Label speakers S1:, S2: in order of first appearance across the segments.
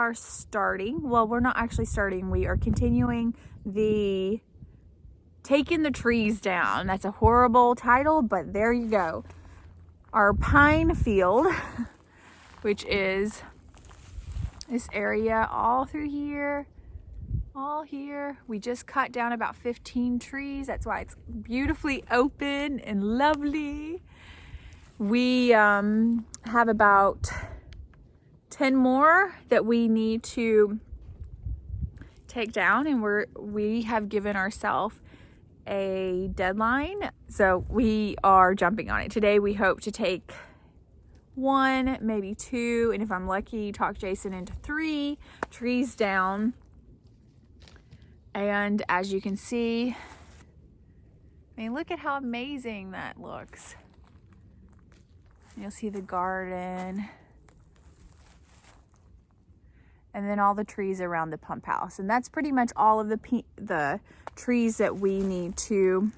S1: are starting, well, we're not actually starting, we are continuing the taking the trees down. That's a horrible title, but there you go. Our pine field, which is this area all through here, all here. We just cut down about 15 trees. That's why it's beautifully open and lovely. We have about 10 more that we need to take down, and we have given ourselves a deadline, so we are jumping on it. Today we hope to take 1, maybe 2, and if I'm lucky, talk Jason into 3 trees down. And as you can see, I mean, look at how amazing that looks. You'll see the garden, and then all the trees around the pump house, and that's pretty much all of the trees that we need to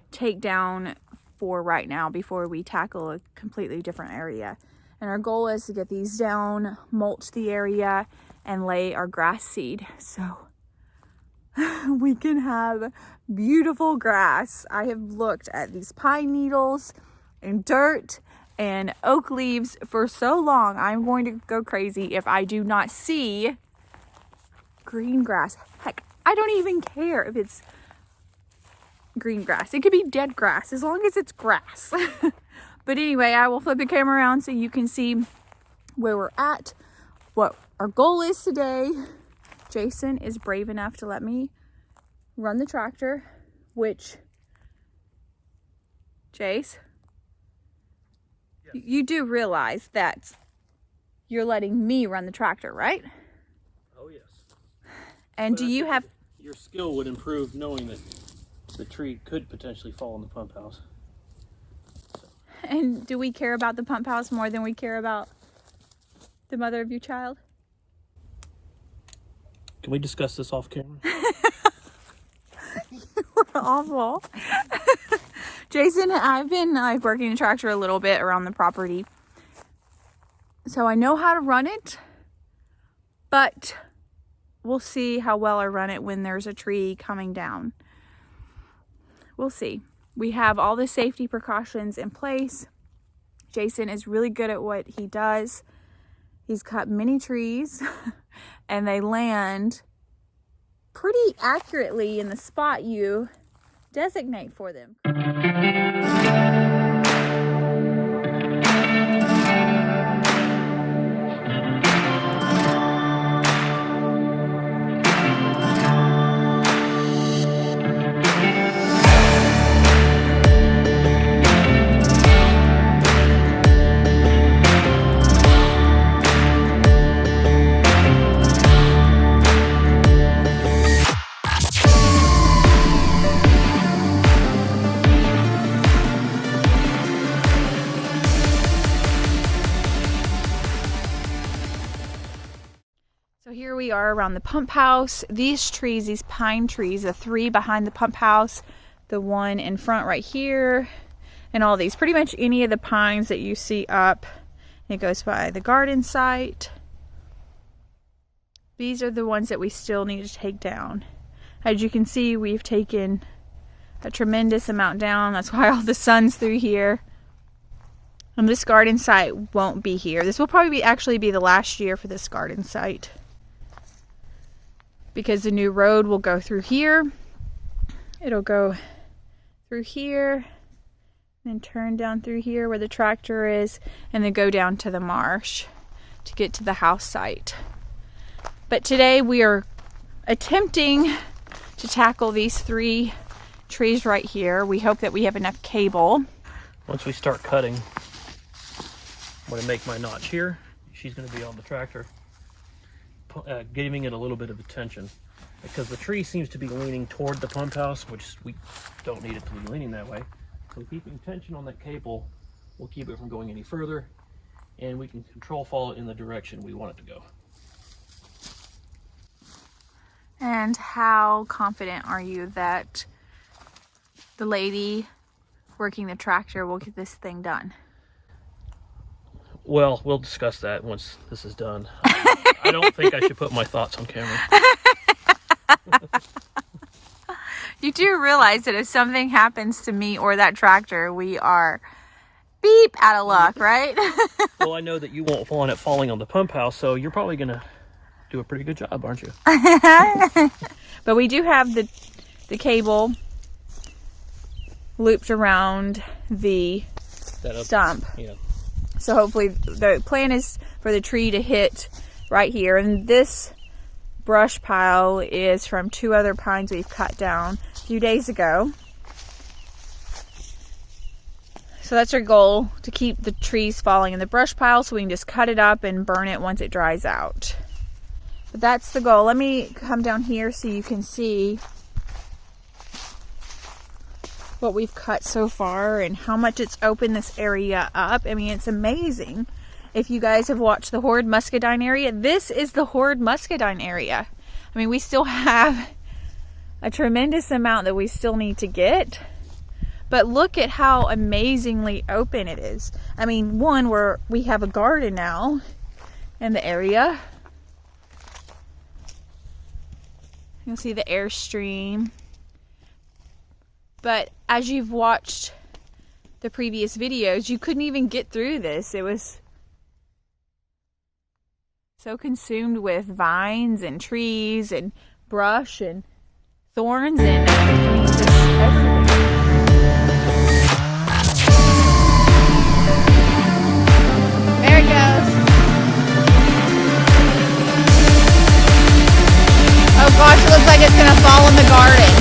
S1: take down for right now before we tackle a completely different area. And our goal is to get these down, mulch the area, and lay our grass seed so we can have beautiful grass. I have looked at these pine needles and dirt and oak leaves for so long. I'm going to go crazy if I do not see green grass. Heck, I don't even care if it's green grass. It could be dead grass as long as it's grass. But anyway, I will flip the camera around so you can see where we're at, what our goal is today. Jason is brave enough to let me run the tractor, which, Jace, yes, you do realize that you're letting me run the tractor, right?
S2: Oh, yes.
S1: And
S2: but
S1: do you have...
S2: Your skill would improve knowing that the tree could potentially fall in the pump house. So.
S1: And do we care about the pump house more than we care about the mother of your child?
S2: Can we discuss this off camera?
S1: We're awful. Jason, I've been working the tractor a little bit around the property, so I know how to run it, but we'll see how well I run it when there's a tree coming down. We'll see. We have all the safety precautions in place. Jason is really good at what he does. He's cut many trees and they land pretty accurately in the spot you designate for them. So here we are around the pump house. These trees, these pine trees, the 3 behind the pump house, the 1 in front right here, and all these, pretty much any of the pines that you see up. It goes by the garden site. These are the ones that we still need to take down. As you can see, we've taken a tremendous amount down. That's why all the sun's through here. And this garden site won't be here. This will probably actually be the last year for this garden site, because the new road will go through here. It'll go through here, then turn down through here where the tractor is, and then go down to the marsh to get to the house site. But today we are attempting to tackle these 3 trees right here. We hope that we have enough cable.
S2: Once we start cutting, I'm going to make my notch here. She's going to be on the tractor, giving it a little bit of attention, because the tree seems to be leaning toward the pump house, which we don't need it to be leaning that way. So keeping tension on that cable will keep it from going any further, and we can control follow it in the direction we want it to go.
S1: And how confident are you that the lady working the tractor will get this thing done?
S2: Well, we'll discuss that once this is done. I don't think I should put my thoughts on camera.
S1: You do realize that if something happens to me or that tractor, we are beep out of luck, right?
S2: Well, I know that you won't fall on it falling on the pump house, so you're probably going to do a pretty good job, aren't you?
S1: But we do have the cable looped around the stump.
S2: Yeah.
S1: So hopefully the plan is for the tree to hit right here. And this brush pile is from 2 other pines we've cut down a few days ago. So that's our goal, to keep the trees falling in the brush pile so we can just cut it up and burn it once it dries out. But that's the goal. Let me come down here so you can see what we've cut so far and how much it's opened this area up. I mean, it's amazing. If you guys have watched the Horrid Muscadine area, this is the Horrid Muscadine area. I mean, we still have a tremendous amount that we still need to get. But look at how amazingly open it is. I mean, one, we have a garden now in the area. You'll see the Airstream. But as you've watched the previous videos, you couldn't even get through this. It was so consumed with vines and trees and brush and thorns and just everything. There it goes. Oh gosh, it looks like it's gonna fall in the garden.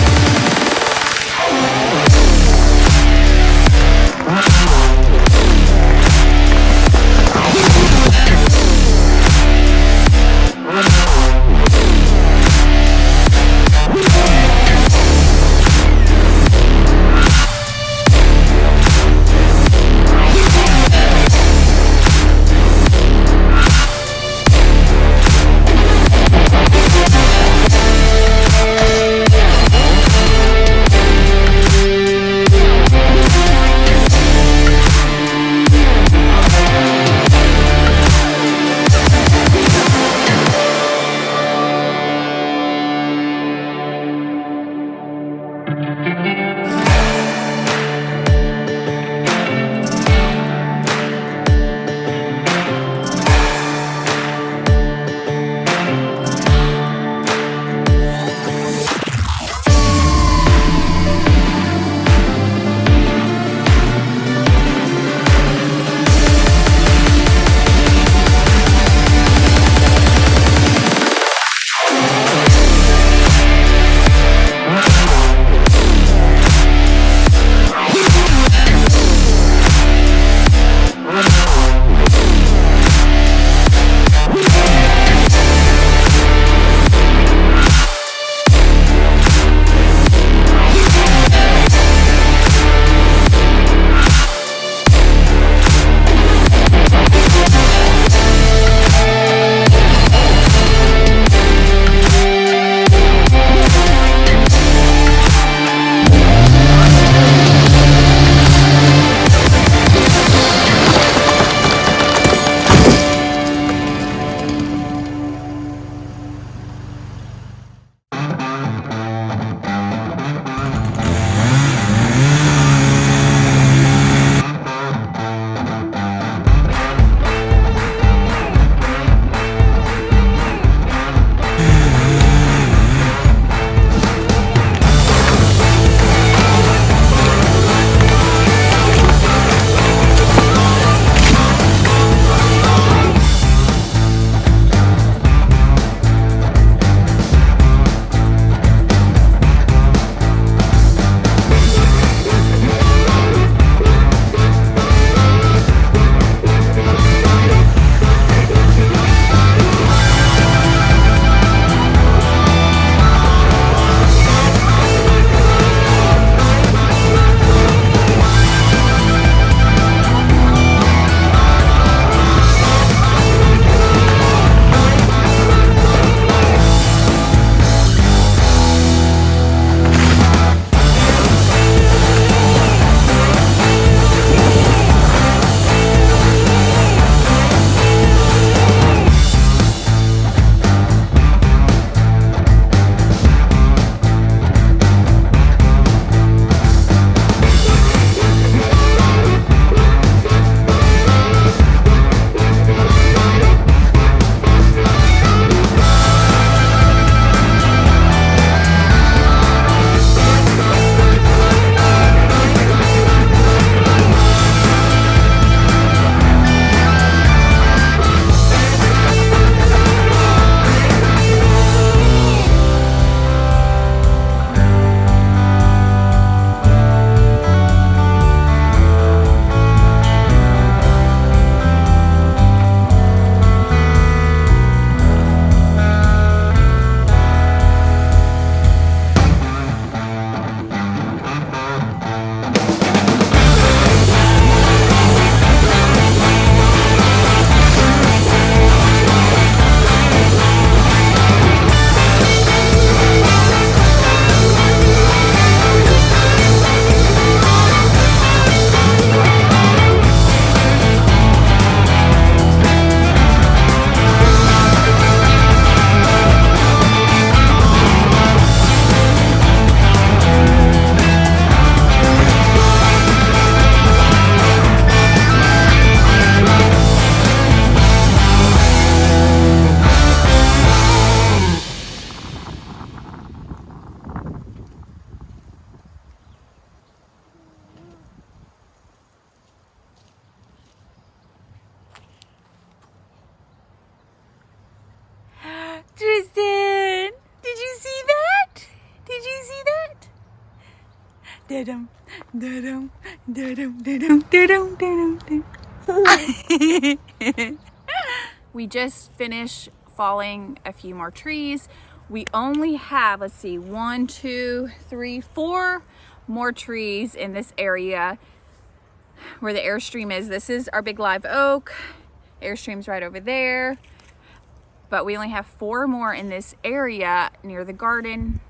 S1: Da-dum, da-dum, da-dum, da-dum, da-dum, da-dum, da-dum. We just finished falling a few more trees. We only have, let's see, 1, 2, 3, 4 more trees in this area where the Airstream is. This is our big live oak. Airstream's right over there. But we only have 4 more in this area near the garden.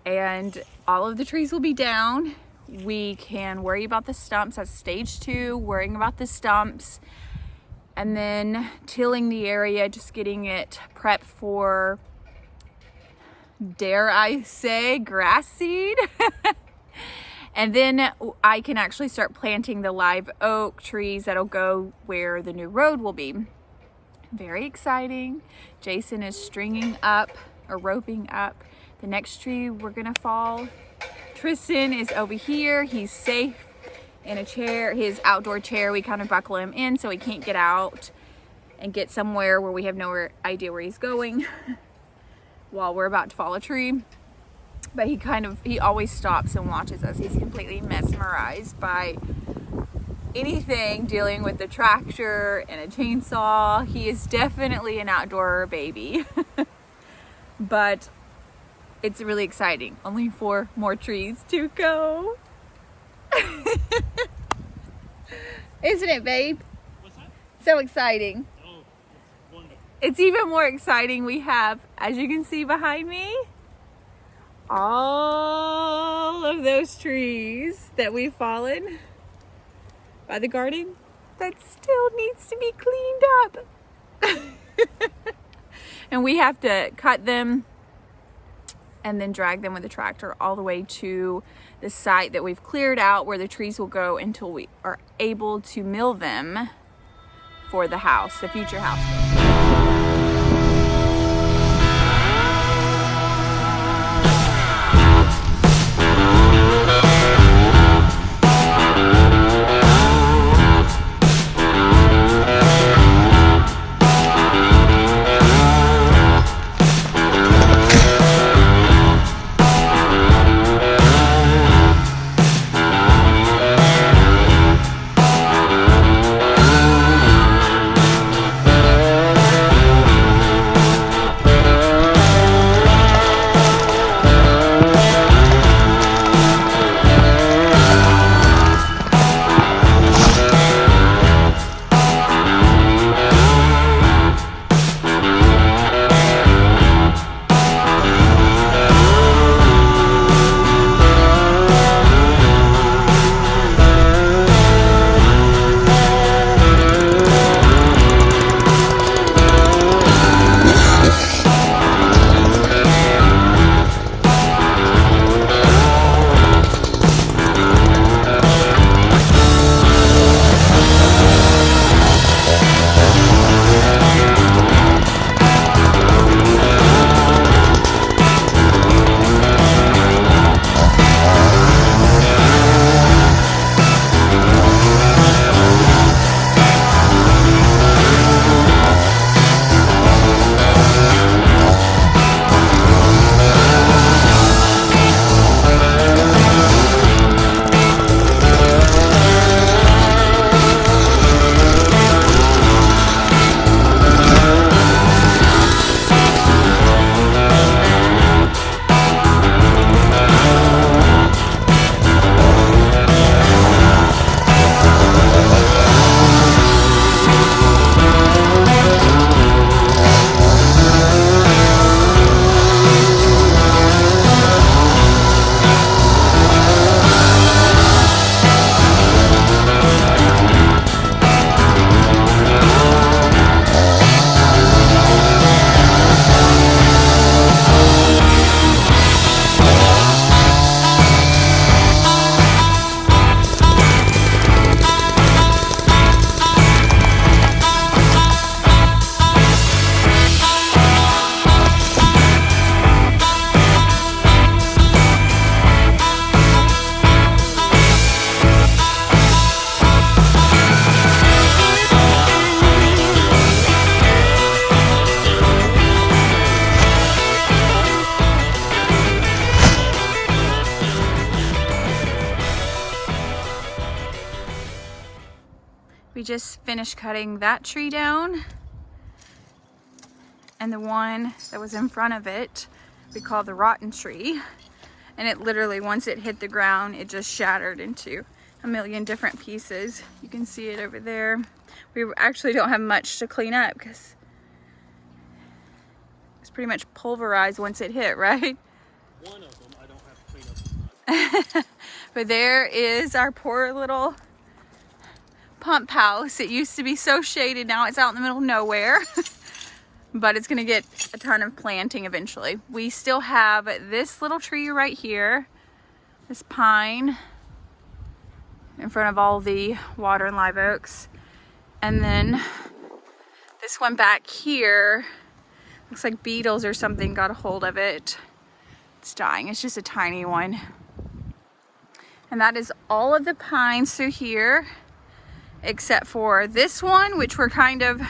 S1: And all of the trees will be down. We can worry about the stumps. That's stage 2, worrying about the stumps. And then tilling the area, just getting it prepped for, dare I say, grass seed. And then I can actually start planting the live oak trees that'll go where the new road will be. Very exciting. Jason is stringing up or roping up the next tree we're gonna fall. Tristan is over here. He's safe in a chair, his outdoor chair. We kind of buckle him in so he can't get out and get somewhere where we have no idea where he's going while we're about to fall a tree. But he always stops and watches us. He's completely mesmerized by anything dealing with the tractor and a chainsaw. He is definitely an outdoor baby. But it's really exciting. Only 4 more trees to go. Isn't it, babe?
S2: What's that?
S1: So exciting.
S2: Oh, it's wonderful.
S1: It's even more exciting. We have, as you can see behind me, all of those trees that we've fallen by the garden that still needs to be cleaned up. And we have to cut them and then drag them with the tractor all the way to the site that we've cleared out where the trees will go until we are able to mill them for the house, the future house. We just finished cutting that tree down. And the one that was in front of it, we call the rotten tree. And it literally, once it hit the ground, it just shattered into a million different pieces. You can see it over there. We actually don't have much to clean up because it's pretty much pulverized once it hit, right?
S2: One of them I don't have to clean up.
S1: But there is our poor little pump house. It used to be so shaded, now it's out in the middle of nowhere. But it's gonna get a ton of planting eventually. We still have this little tree right here, this pine in front of all the water and live oaks. And then this one back here, looks like beetles or something got a hold of it. It's dying, it's just a tiny one. And that is all of the pines through here, except for this one, which we're kind of,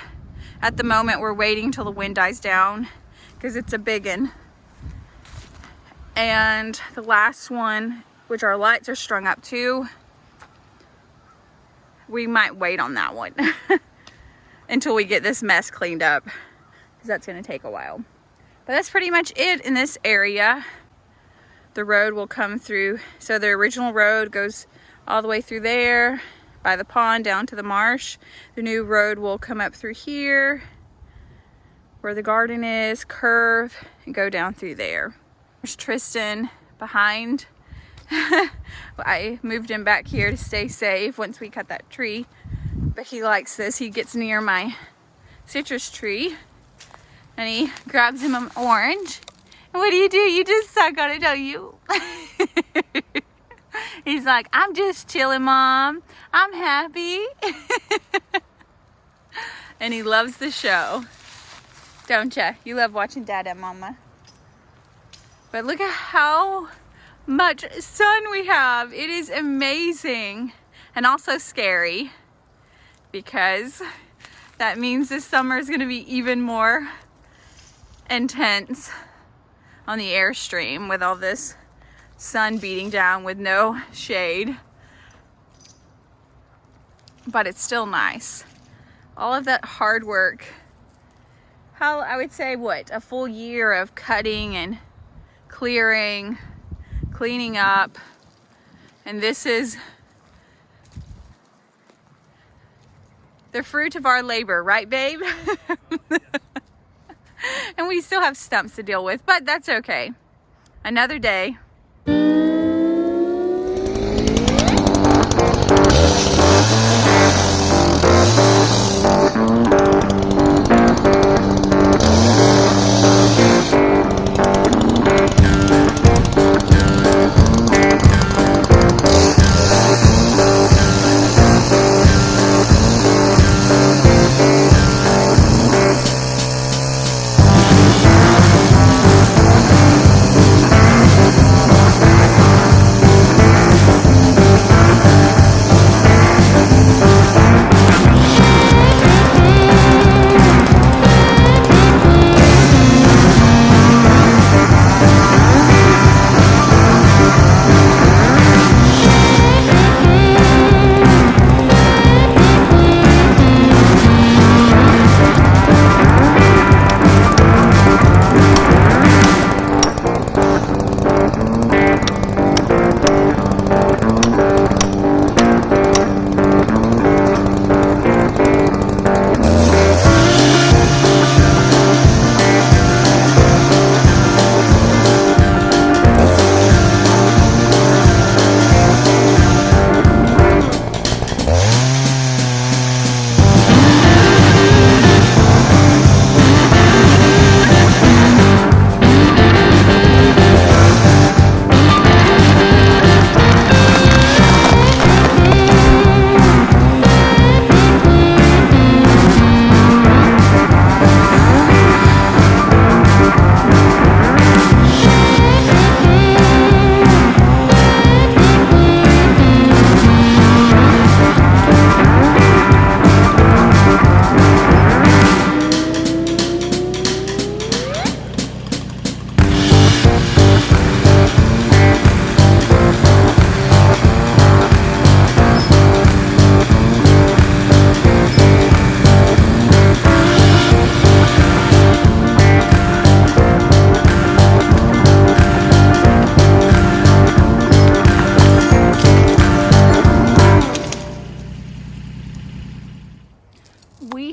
S1: at the moment, we're waiting till the wind dies down because it's a biggin. And the last one, which our lights are strung up to, we might wait on that one until we get this mess cleaned up, because that's going to take a while. But that's pretty much it in this area. The road will come through. So the original road goes all the way through there by the pond down to the marsh. The new road will come up through here where the garden is, curve, and go down through there. There's Tristan behind. I moved him back here to stay safe once we cut that tree, but he likes this. He gets near my citrus tree and he grabs him an orange. And what do? You just suck on it, don't you? He's like, I'm just chilling, Mom. I'm happy. And he loves the show. Don't ya? You love watching Dad and Mama. But look at how much sun we have. It is amazing. And also scary, because that means this summer is going to be even more intense on the airstream with all this sun beating down with no shade. But it's still nice. All of that hard work. How, I would say, what, a full year of cutting and clearing, cleaning up. And this is the fruit of our labor, right, babe? And we still have stumps to deal with, but that's okay. Another day.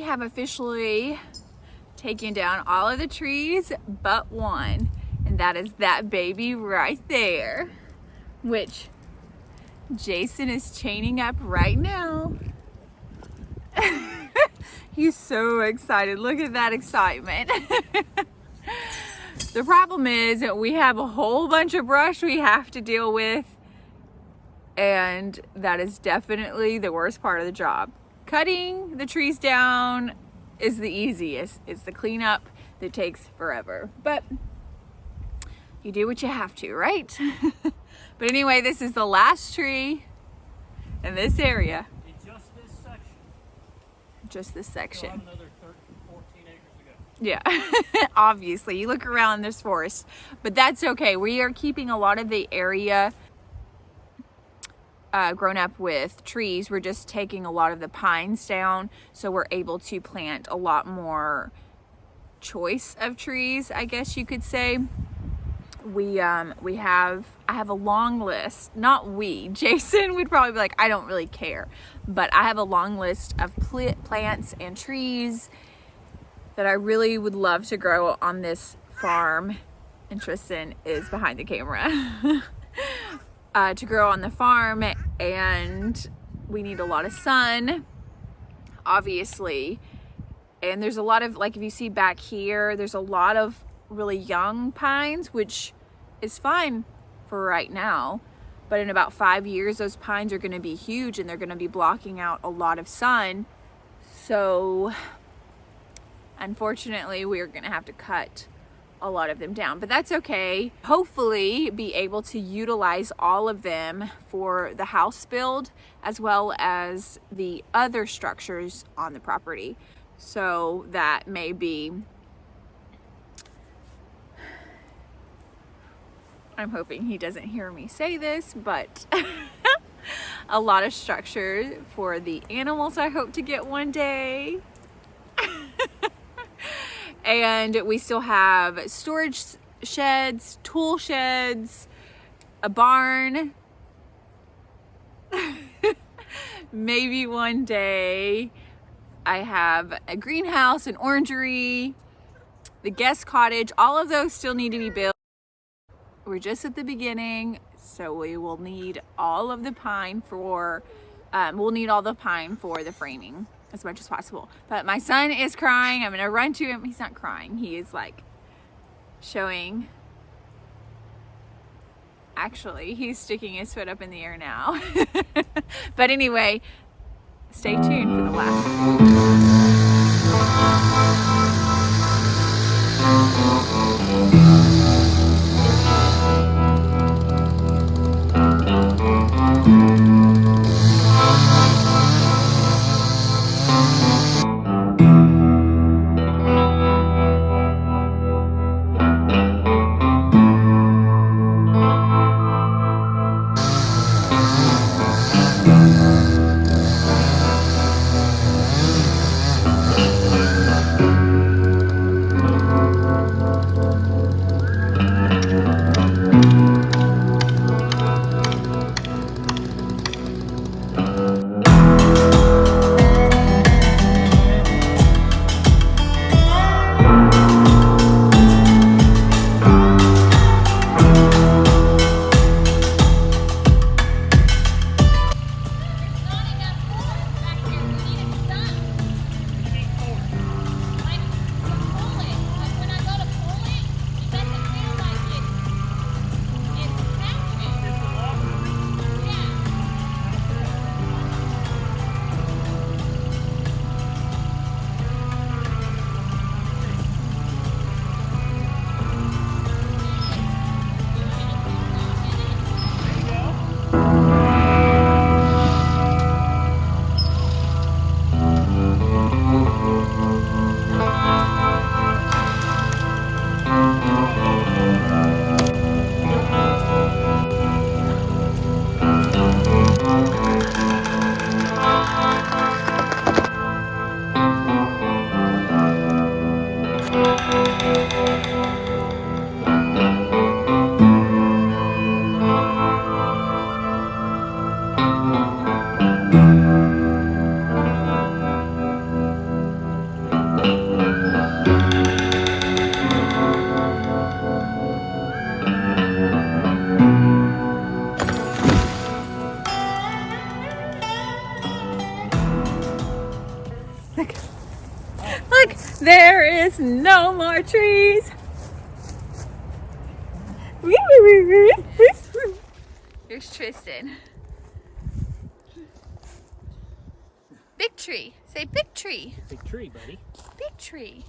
S1: have officially taken down all of the trees but one, and that is that baby right there, which Jason is chaining up right now. He's so excited. Look at that excitement. The problem is that we have a whole bunch of brush we have to deal with, and that is definitely the worst part of the job. Cutting the trees down is the easiest. It's the cleanup that takes forever, but you do what you have to, right? But anyway, this is the last tree in this area.
S2: Just this section.
S1: Just this section.
S2: Still have another 14 acres to go.
S1: Yeah, obviously you look around this forest, but that's okay. We are keeping a lot of the area grown up with trees. We're just taking a lot of the pines down, so we're able to plant a lot more choice of trees, I guess you could say. I have a long list. Not we, Jason would probably be like, I don't really care, but I have a long list of plants and trees that I really would love to grow on this farm. And Tristan is behind the camera. To grow on the farm, and we need a lot of sun, obviously. And there's a lot of, like, if you see back here, there's a lot of really young pines, which is fine for right now, but in about 5 years those pines are going to be huge and they're going to be blocking out a lot of sun. So unfortunately we're going to have to cut a lot of them down, but that's okay. Hopefully be able to utilize all of them for the house build as well as the other structures on the property. So that may be, I'm hoping he doesn't hear me say this, but a lot of structure for the animals I hope to get one day. And we still have storage sheds, tool sheds, a barn. Maybe one day I have a greenhouse, an orangery, the guest cottage. All of those still need to be built. We're just at the beginning, so we will need all of the pine for, the framing as much as possible. But my son is crying. I'm gonna run to him. He's not crying. He is like showing, actually, he's sticking his foot up in the air now. But anyway, stay tuned for the last. There is no more trees. Here's Tristan. Big tree. Say big tree.
S2: Big tree, buddy.
S1: Big tree.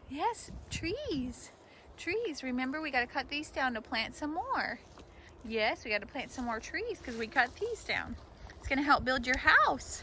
S1: Yes, trees. Trees. Remember, we got to cut these down to plant some more. Yes, we got to plant some more trees because we cut these down. It's going to help build your house.